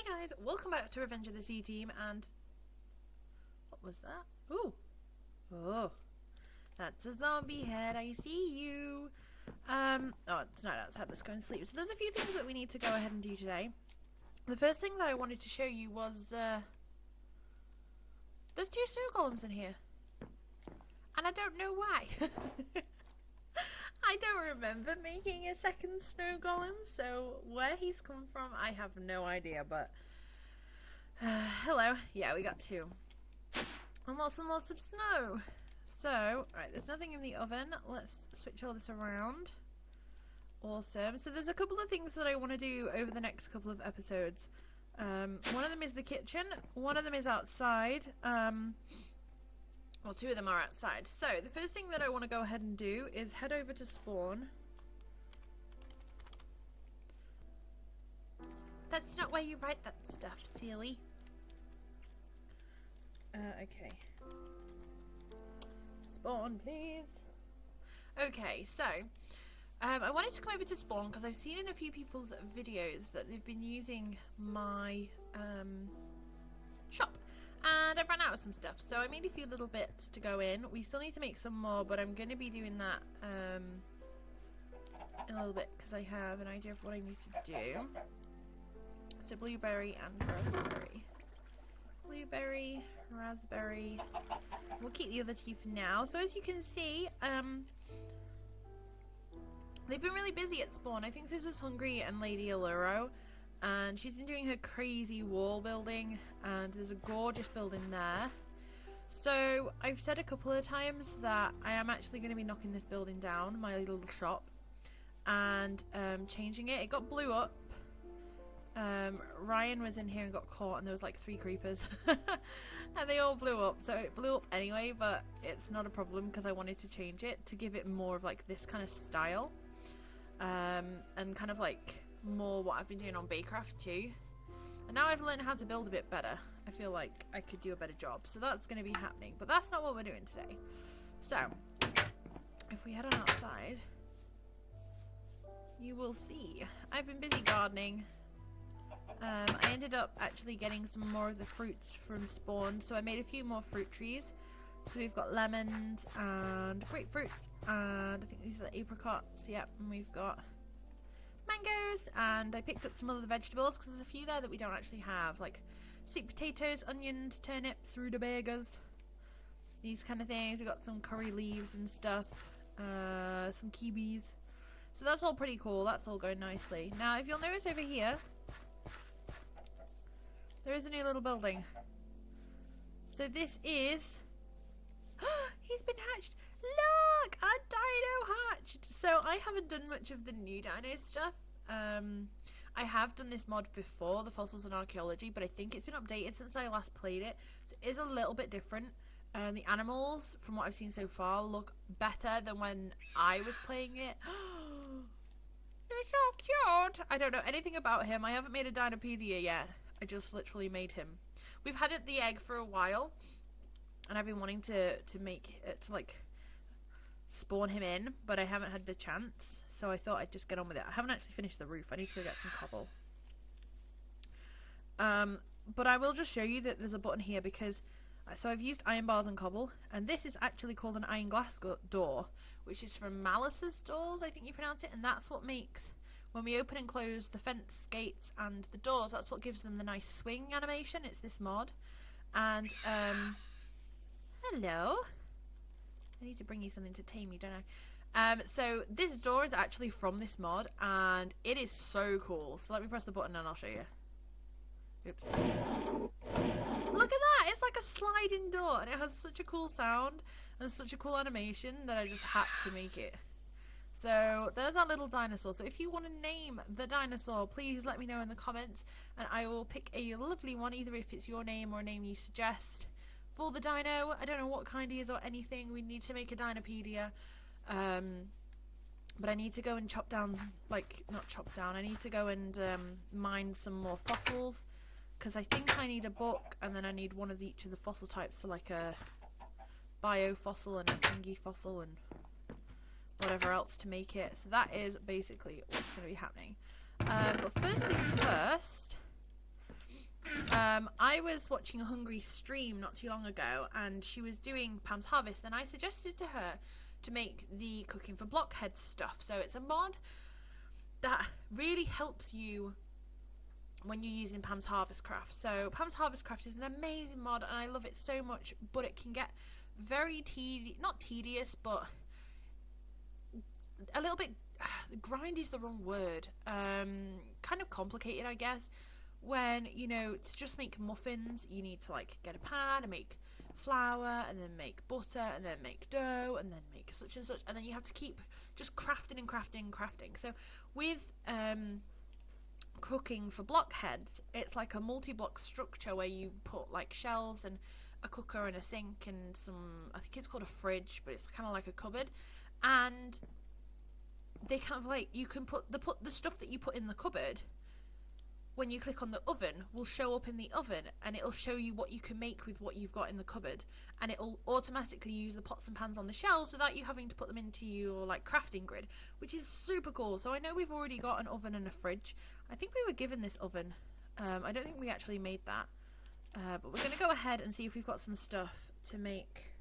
Hey guys, welcome back to Revenge of the Sea Team, and what was that? Ooh. Oh. That's a zombie head, I see you. Oh, it's night outside, let's go and sleep. So there's a few things that we need to go ahead and do today. The first thing that I wanted to show you was, there's 2 snow golems in here. And I don't know why. I don't remember making a second snow golem, so where he's come from, I have no idea, but hello. Yeah, we got 2. And lots of snow. So, right, there's nothing in the oven. Let's switch all this around. Awesome. So there's a couple of things that I want to do over the next couple of episodes. One of them is the kitchen. One of them is outside. Well, 2 of them are outside. So, the first thing that I want to go ahead and do is head over to spawn. That's not where you write that stuff, silly. Okay. Spawn, please. Okay, so, I wanted to come over to spawn because I've seen in a few people's videos that they've been using my, shop. And I've run out of some stuff, so I made a few little bits to go in. We still need to make some more, but I'm going to be doing that in a little bit because I have an idea of what I need to do. So blueberry and raspberry. Blueberry, raspberry. We'll keep the other 2 for now. So as you can see, they've been really busy at spawn. I think this is Hungry and Lady Alluro. And she's been doing her crazy wall building, and there's a gorgeous building there. So I've said a couple of times that I am actually going to be knocking this building down, my little shop, and changing it. It got blew up. Ryan was in here and got caught, and there was like 3 creepers and they all blew up. So it blew up anyway, but it's not a problem because I wanted to change it to give it more of like this kind of style, and kind of like more what I've been doing on Baycraft too. And now I've learned how to build a bit better. I feel like I could do a better job, so that's going to be happening, but that's not what we're doing today. So if we head on outside, you will see I've been busy gardening. I ended up actually getting some more of the fruits from spawn, so I made a few more fruit trees. So we've got lemons and grapefruits, and I think these are apricots. Yep, and we've got mangoes, and I picked up some other vegetables because there's a few there that we don't actually have, like sweet potatoes, onions, turnips, rutabagas, these kind of things. We got some curry leaves and stuff, some kiwis. So that's all pretty cool. That's all going nicely. Now, if you'll notice over here, there is a new little building. So this is he's been hatched. Look! A dino hatched! So I haven't done much of the new dino stuff. I have done this mod before, the fossils and archaeology, but I think it's been updated since I last played it. So it is a little bit different. The animals, from what I've seen so far, look better than when I was playing it. They're so cute! I don't know anything about him. I haven't made a Dinopedia yet. I just literally made him. We've had the egg for a while, and I've been wanting to make it to like spawn him in, but I haven't had the chance, so I thought I'd just get on with it. I haven't actually finished the roof. I need to go get some cobble. But I will just show you that there's a button here because so I've used iron bars and cobble, and this is actually called an iron glass door, which is from Malice's doors, I think you pronounce it, and that's what makes, when we open and close the fence gates and the doors, that's what gives them the nice swing animation. It's this mod. And hello. I need to bring you something to tame you, don't I? So this door is actually from this mod, and it is so cool. So let me press the button and I'll show you. Oops. Look at that! It's like a sliding door, and it has such a cool sound and such a cool animation that I just had to make it. So there's our little dinosaur. So if you want to name the dinosaur, please let me know in the comments, and I will pick a lovely one, either if it's your name or a name you suggest for the dino. I don't know what kind he is or anything. We need to make a Dinopedia. But I need to go and chop down, like, not chop down, I need to go and mine some more fossils, because I think I need a book, and then I need one of each of the fossil types, so like a bio fossil and a thingy fossil and whatever else to make it. So that is basically what's going to be happening. But first things first, I was watching a Hungry stream not too long ago, and she was doing Pam's Harvest, and I suggested to her to make the cooking for blockheads stuff. So it's a mod that really helps you when you're using Pam's Harvest Craft. So Pam's Harvest Craft is an amazing mod, and I love it so much, but it can get very not tedious, but a little bit, grind is the wrong word, kind of complicated, I guess. When, you know, to just make muffins, you need to like get a pan and make flour, and then make butter, and then make dough, and then make such and such, and then you have to keep just crafting and crafting and crafting. So with cooking for blockheads, it's like a multi-block structure where you put like shelves and a cooker and a sink and some, I think it's called a fridge, but it's kind of like a cupboard, and they kind of like, you can put the stuff that you put in the cupboard, when you click on the oven, will show up in the oven, and it'll show you what you can make with what you've got in the cupboard, and it'll automatically use the pots and pans on the shelves without you having to put them into your like crafting grid, which is super cool. So I know we've already got an oven and a fridge. I think we were given this oven. I don't think we actually made that, but we're going to go ahead and see if we've got some stuff to make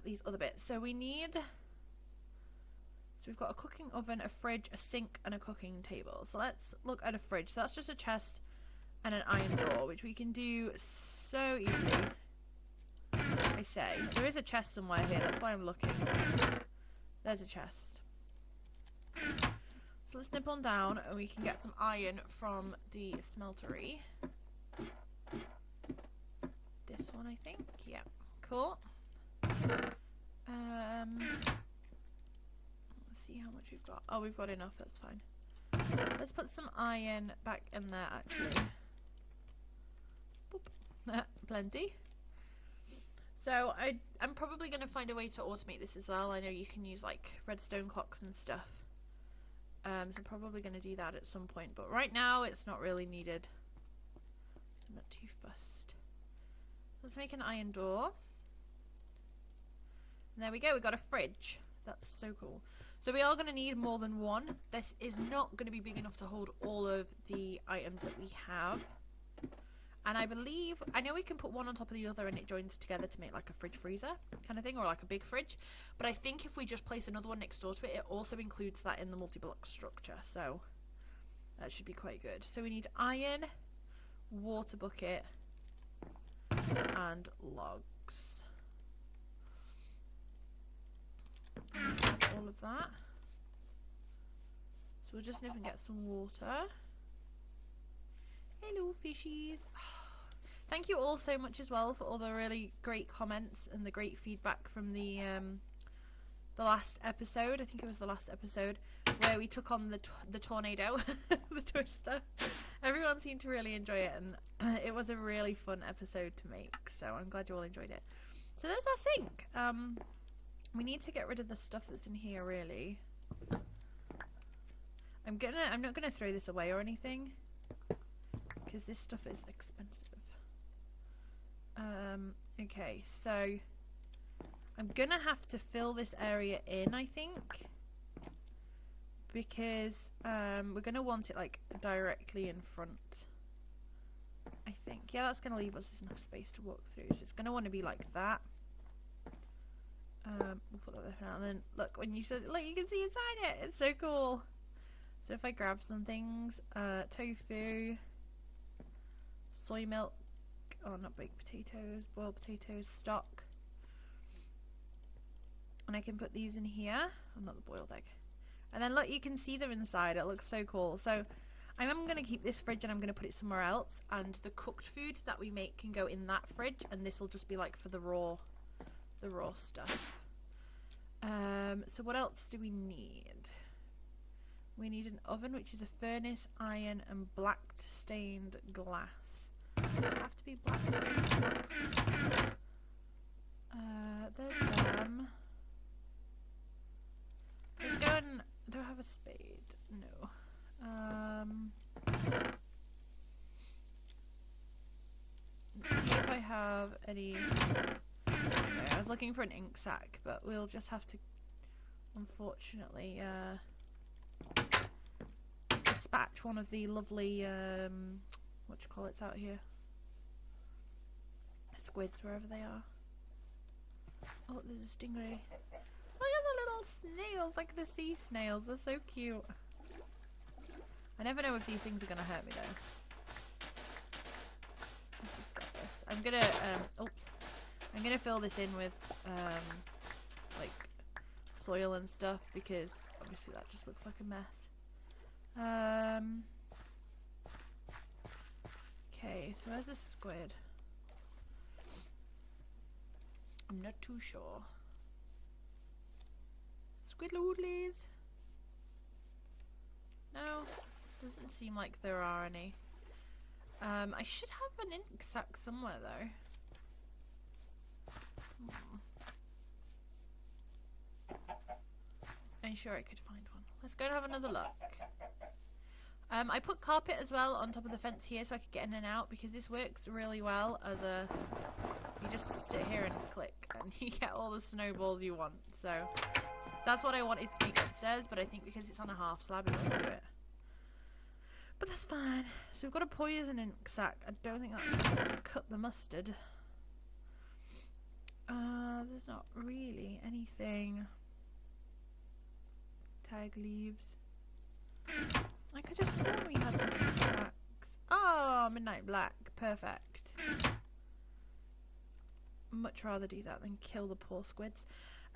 these other bits. So we need... So we've got a cooking oven, a fridge, a sink, and a cooking table. So let's look at a fridge. So that's just a chest and an iron door, which we can do so easily. I say. There is a chest somewhere here, that's why I'm looking. There's a chest. So let's nip on down and we can get some iron from the smeltery. This one, I think. Yeah. Cool. See how much we've got. Oh, we've got enough, that's fine. Let's put some iron back in there, actually. Boop. Plenty. So I'm probably going to find a way to automate this as well. I know you can use like redstone clocks and stuff. So I'm probably going to do that at some point, but right now it's not really needed. I'm not too fussed. Let's make an iron door. And there we go, we got a fridge. That's so cool. So we are going to need more than one. This is not going to be big enough to hold all of the items that we have. And I believe, I know we can put one on top of the other and it joins together to make like a fridge freezer kind of thing, or like a big fridge. But I think if we just place another one next door to it, it also includes that in the multi-block structure. So that should be quite good. So we need iron, water bucket, and logs. All of that. So we'll just nip and get some water. Hello fishies. Thank you all so much as well for all the really great comments and the great feedback from the last episode. I think it was the last episode where we took on the tornado, the twister. Everyone seemed to really enjoy it, and it was a really fun episode to make. So I'm glad you all enjoyed it. So there's our sink. We need to get rid of the stuff that's in here, really. I'm not gonna throw this away or anything, because this stuff is expensive. Okay, so I'm gonna have to fill this area in, I think, because we're gonna want it like directly in front. I think, yeah, that's gonna leave us enough space to walk through. So it's gonna want to be like that. We'll put that there for now, and then look, when you said, look, you can see inside it. It's so cool. So if I grab some things, tofu, soy milk, oh, not baked potatoes, boiled potatoes, stock, and I can put these in here. Oh, not the boiled egg. And then look, you can see them inside. It looks so cool. So I'm going to keep this fridge and I'm going to put it somewhere else, and the cooked food that we make can go in that fridge, and this will just be like for the raw stuff. So what else do we need? We need an oven, which is a furnace, iron, and black stained glass. Does it have to be black stained glass? There's them. Let's go and... do I have a spade? No. Let's see if I have any... Okay, I was looking for an ink sac, but we'll just have to, unfortunately, dispatch one of the lovely, what do you call it out here? Squids, wherever they are. Oh, there's a stingray. Look at the little snails, like the sea snails. They're so cute. I never know if these things are going to hurt me though. Let's just get this. I'm going to, oops. I'm going to fill this in with, like, soil and stuff because obviously that just looks like a mess. Okay, so where's the squid? I'm not too sure. Squidloodlies? No, doesn't seem like there are any. I should have an ink sac somewhere though. I'm sure I could find one. Let's go and have another look. I put carpet as well on top of the fence here so I could get in and out because this works really well as a... You just sit here and click and you get all the snowballs you want. So that's what I wanted to make upstairs, but I think because it's on a half slab it won't do it. But that's fine. So we've got a poison ink sac. I don't think that's going to cut the mustard. There's not really anything. Tag leaves. I could just swear we had some ink sacs. Oh, midnight black. Perfect. Much rather do that than kill the poor squids.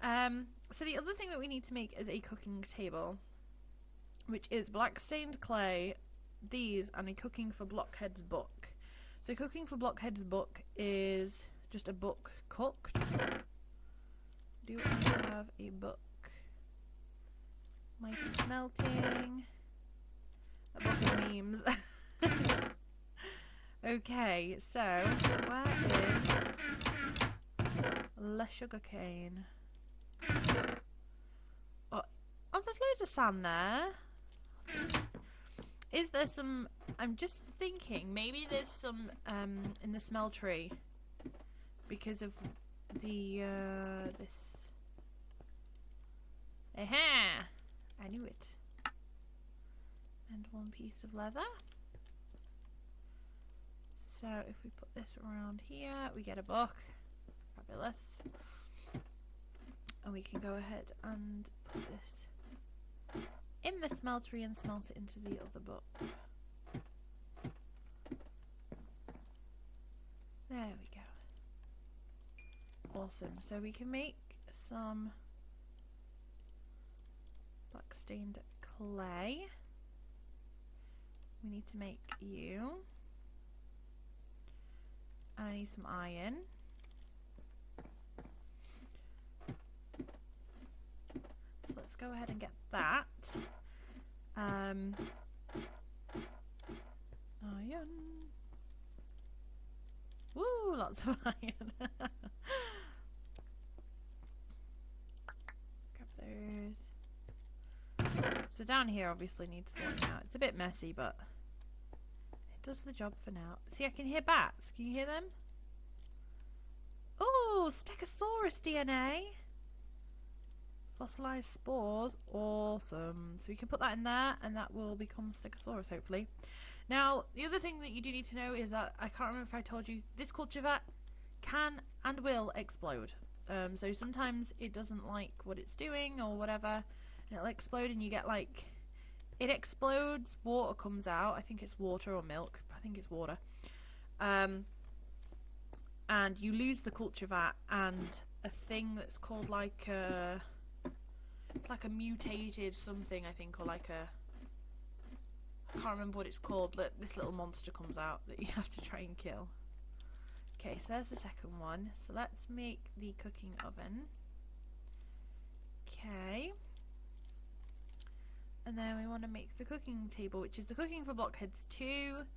So the other thing that we need to make is a cooking table, which is black stained clay, these, and a Cooking for Blockheads book. So Cooking for Blockheads book is just a book cooked. Do I have a book? Might be smelting. A book of memes. Okay, so where is the sugar cane? Oh, there's loads of sand there. Is there some... I'm just thinking, maybe there's some in the smeltery because of the this. Aha! I knew it. And one piece of leather. So if we put this around here, we get a book. Fabulous. And we can go ahead and put this in the smeltery and smelt it into the other book. There we go. Awesome. So we can make some black stained clay. We need to make you. And I need some iron. So let's go ahead and get that. Iron. Woo, lots of iron. Grab those. So down here obviously needs sorting out. It's a bit messy, but it does the job for now. See, I can hear bats. Can you hear them? Oh, Stegosaurus DNA. Fossilized spores. Awesome. So we can put that in there and that will become Stegosaurus hopefully. Now, the other thing that you do need to know is that, I can't remember if I told you, this culture vat can and will explode. So sometimes it doesn't like what it's doing or whatever, and it'll explode and you get like, it explodes, water comes out, I think it's water or milk, I think it's water. And you lose the culture vat and a thing that's called like a, it's like a mutated something I think, or like a, I can't remember what it's called, but this little monster comes out that you have to try and kill. Okay, so there's the second one. So let's make the cooking oven. Okay. And then we want to make the cooking table, which is the Cooking for Blockheads 2,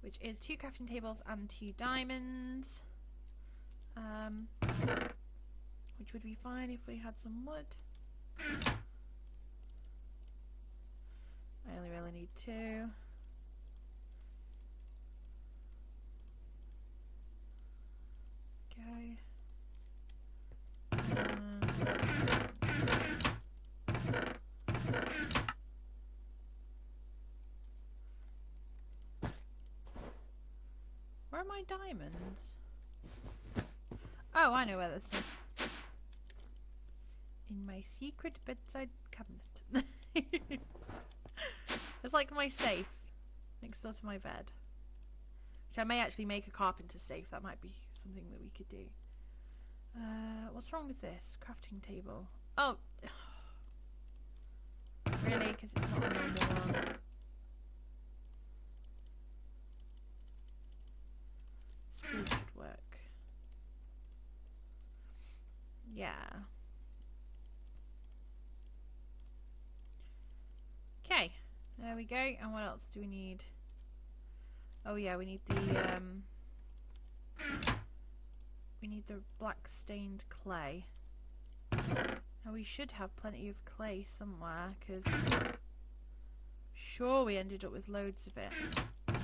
which is 2 crafting tables and 2 diamonds. Which would be fine if we had some wood. I only really need 2. Okay. my diamonds? Oh, I know where this is. In my secret bedside cabinet. It's like my safe next door to my bed. Which I may actually make a carpenter's safe. That might be something that we could do. What's wrong with this? Crafting table. Oh. Really? Because it's not a normal one. Spool should work. Yeah. Okay. There we go. And what else do we need? Oh yeah, we need the black stained clay. Now we should have plenty of clay somewhere, because sure we ended up with loads of it. We've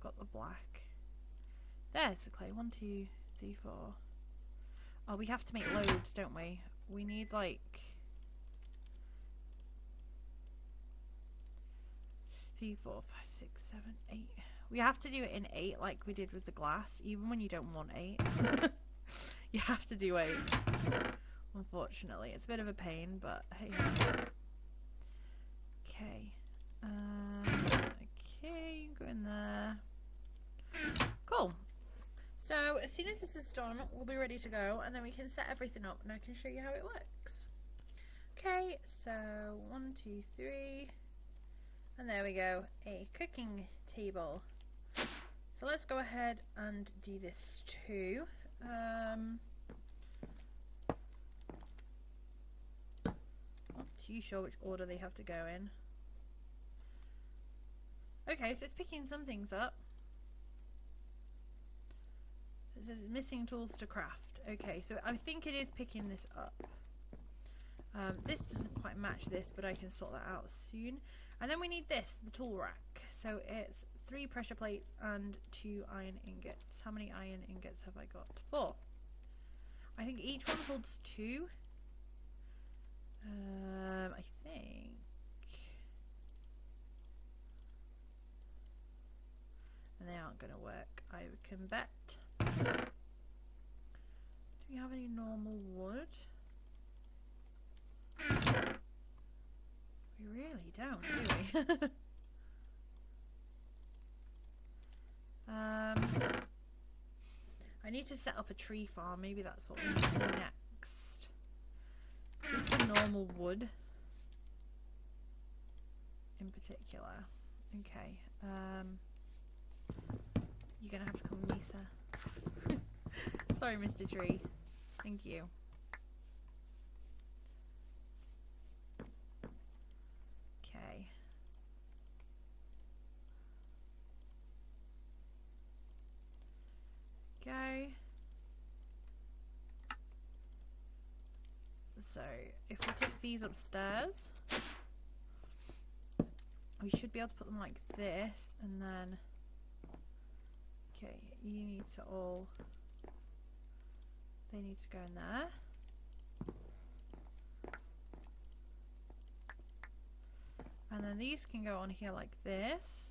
got the black. There's the clay. 1, 2, 3, 4. Oh, we have to make loads, don't we? We need like 3, 4, 5, 6, 7, 8. We have to do it in 8 like we did with the glass, even when you don't want 8. You have to do 8. Unfortunately, it's a bit of a pain, but hey. Okay. Okay, go in there. Cool. So as soon as this is done, we'll be ready to go, and then we can set everything up, and I can show you how it works. Okay, so 1, 2, 3, and there we go, a cooking table. So let's go ahead and do this too. Not too sure which order they have to go in. Okay, so it's picking some things up. It says missing tools to craft. Okay, so I think it is picking this up. This doesn't quite match this, but I can sort that out soon. And then we need this, the tool rack. So it's 3 pressure plates and 2 iron ingots. How many iron ingots have I got? 4. I think each one holds 2. I think. And they aren't going to work, I can bet. Do we have any normal wood? We really don't, do we? I need to set up a tree farm. Maybe that's what we need to do next. Just the normal wood in particular. Okay. You're gonna have to come with me, sir. Sorry, Mr. Tree. Thank you. Okay. Go. So, if we take these upstairs, we should be able to put them like this, and then, okay, you need to all, they need to go in there. And then these can go on here like this.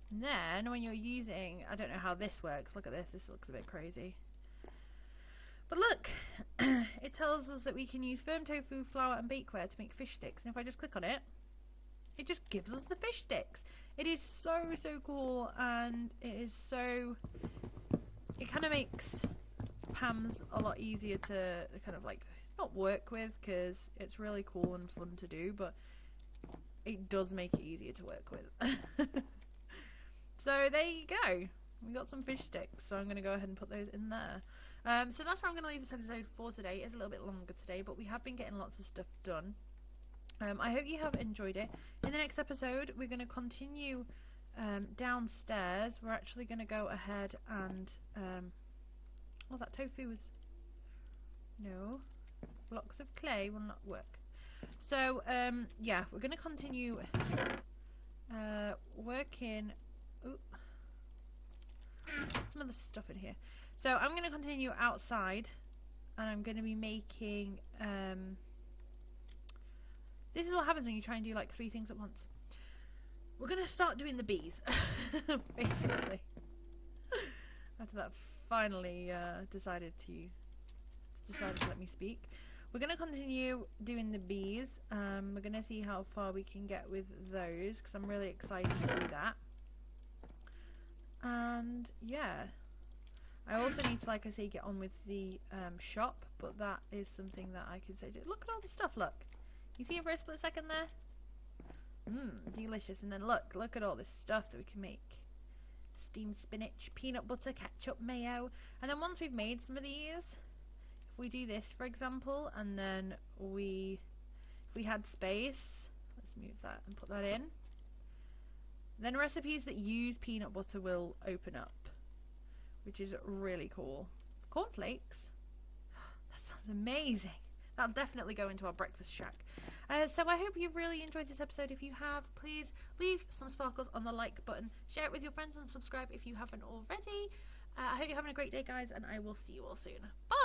And then when you're using, I don't know how this works, look at this, this looks a bit crazy. But look, it tells us that we can use firm tofu, flour and bakeware to make fish sticks. And if I just click on it, it just gives us the fish sticks. It is so, so cool, and it is so, it kind of makes Pam's a lot easier to kind of like, not work with, because it's really cool and fun to do, but it does make it easier to work with. So there you go. We got some fish sticks, so I'm going to go ahead and put those in there. So that's where I'm going to leave this episode for today. It's a little bit longer today, but we have been getting lots of stuff done. I hope you have enjoyed it. In the next episode, we're going to continue downstairs. We're actually going to go ahead and... oh, that tofu was... No. Blocks of clay will not work. So, yeah, we're going to continue working... Ooh. Some of the stuff in here. So I'm going to continue outside, and I'm going to be making This is what happens when you try and do like 3 things at once. We're going to start doing the bees, basically. After that finally decided to let me speak. We're going to continue doing the bees. We're going to see how far we can get with those, because I'm really excited to do that. And yeah, I also need to, like I say, get on with the shop, but that is something that I could say. Look at all the stuff, look. You see it for a split second there? Delicious. And then look at all this stuff that we can make. Steamed spinach, peanut butter, ketchup, mayo. And then once we've made some of these, if we do this, for example, and then if we had space, let's move that and put that in. Then recipes that use peanut butter will open up, which is really cool. Cornflakes? That sounds amazing. That'll definitely go into our breakfast shack. So I hope you've really enjoyed this episode. If you have, please leave some sparkles on the like button. Share it with your friends and subscribe if you haven't already. I hope you're having a great day, guys, and I will see you all soon. Bye!